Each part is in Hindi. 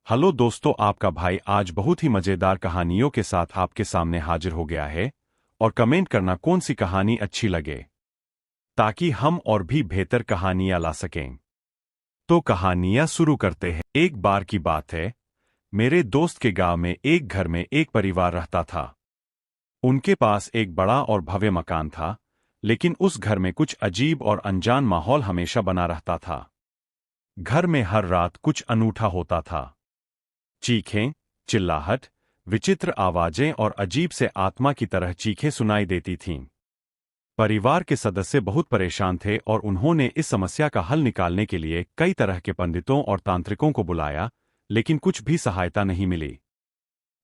हेलो दोस्तों, आपका भाई आज बहुत ही मजेदार कहानियों के साथ आपके सामने हाजिर हो गया है। और कमेंट करना कौन सी कहानी अच्छी लगे, ताकि हम और भी बेहतर कहानियां ला सकें। तो कहानियां शुरू करते हैं। एक बार की बात है, मेरे दोस्त के गांव में एक घर में एक परिवार रहता था। उनके पास एक बड़ा और भव्य मकान था, लेकिन उस घर में कुछ अजीब और अनजान माहौल हमेशा बना रहता था। घर में हर रात कुछ अनूठा होता था। चीखें, चिल्लाहट, विचित्र आवाजें और अजीब से आत्मा की तरह चीखें सुनाई देती थीं। परिवार के सदस्य बहुत परेशान थे और उन्होंने इस समस्या का हल निकालने के लिए कई तरह के पंडितों और तांत्रिकों को बुलाया, लेकिन कुछ भी सहायता नहीं मिली।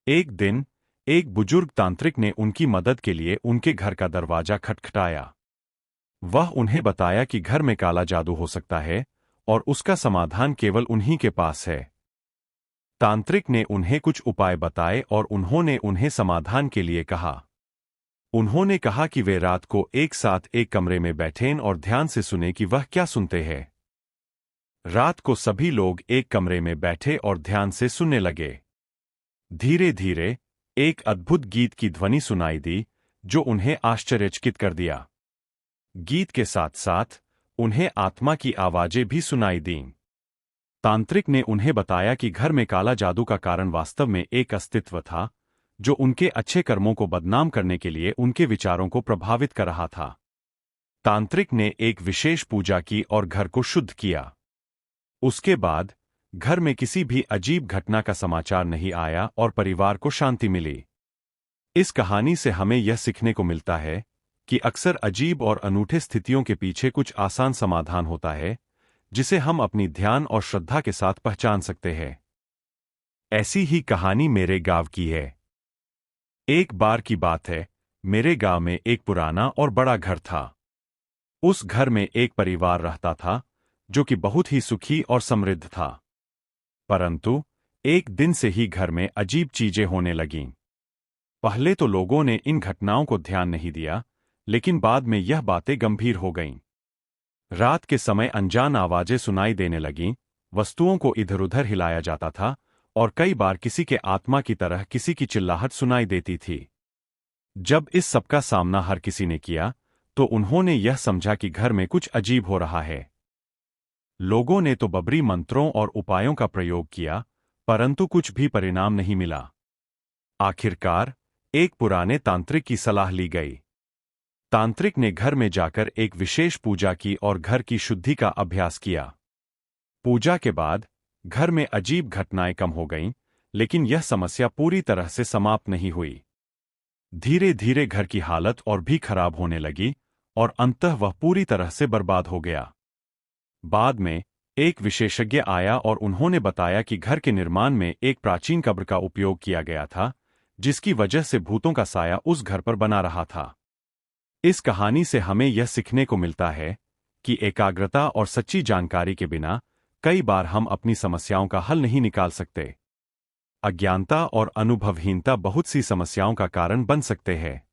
एक दिन एक बुजुर्ग तांत्रिक ने उनकी मदद के लिए उनके घर का दरवाजा खटखटाया। वह उन्हें बताया कि घर में काला जादू हो सकता है और उसका समाधान केवल उन्हीं के पास है। तांत्रिक ने उन्हें कुछ उपाय बताए और उन्होंने उन्हें समाधान के लिए कहा। उन्होंने कहा कि वे रात को एक साथ एक कमरे में बैठें और ध्यान से सुने कि वह क्या सुनते हैं। रात को सभी लोग एक कमरे में बैठे और ध्यान से सुनने लगे। धीरे धीरे एक अद्भुत गीत की ध्वनि सुनाई दी, जो उन्हें आश्चर्यचकित कर दिया। गीत के साथ साथ उन्हें आत्मा की आवाजें भी सुनाई दीं। तांत्रिक ने उन्हें बताया कि घर में काला जादू का कारण वास्तव में एक अस्तित्व था, जो उनके अच्छे कर्मों को बदनाम करने के लिए उनके विचारों को प्रभावित कर रहा था। तांत्रिक ने एक विशेष पूजा की और घर को शुद्ध किया। उसके बाद घर में किसी भी अजीब घटना का समाचार नहीं आया और परिवार को शांति मिली। इस कहानी से हमें यह सीखने को मिलता है कि अक्सर अजीब और अनूठे स्थितियों के पीछे कुछ आसान समाधान होता है, जिसे हम अपनी ध्यान और श्रद्धा के साथ पहचान सकते हैं। ऐसी ही कहानी मेरे गांव की है। एक बार की बात है, मेरे गांव में एक पुराना और बड़ा घर था। उस घर में एक परिवार रहता था, जो कि बहुत ही सुखी और समृद्ध था। परंतु एक दिन से ही घर में अजीब चीजें होने लगीं। पहले तो लोगों ने इन घटनाओं को ध्यान नहीं दिया, लेकिन बाद में यह बातें गंभीर हो गईं। रात के समय अनजान आवाजें सुनाई देने लगीं, वस्तुओं को इधर-उधर हिलाया जाता था और कई बार किसी के आत्मा की तरह किसी की चिल्लाहट सुनाई देती थी। जब इस सब का सामना हर किसी ने किया, तो उन्होंने यह समझा कि घर में कुछ अजीब हो रहा है। लोगों ने तो बबरी मंत्रों और उपायों का प्रयोग किया, परंतु कुछ भी परिणाम नहीं मिला। आखिरकार एक पुराने तांत्रिक की सलाह ली गई। तांत्रिक ने घर में जाकर एक विशेष पूजा की और घर की शुद्धि का अभ्यास किया। पूजा के बाद घर में अजीब घटनाएं कम हो गईं, लेकिन यह समस्या पूरी तरह से समाप्त नहीं हुई। धीरे धीरे घर की हालत और भी खराब होने लगी और अंततः वह पूरी तरह से बर्बाद हो गया। बाद में एक विशेषज्ञ आया और उन्होंने बताया कि घर के निर्माण में एक प्राचीन कब्र का उपयोग किया गया था, जिसकी वजह से भूतों का साया उस घर पर बना रहा था। इस कहानी से हमें यह सीखने को मिलता है कि एकाग्रता और सच्ची जानकारी के बिना कई बार हम अपनी समस्याओं का हल नहीं निकाल सकते। अज्ञानता और अनुभवहीनता बहुत सी समस्याओं का कारण बन सकते हैं।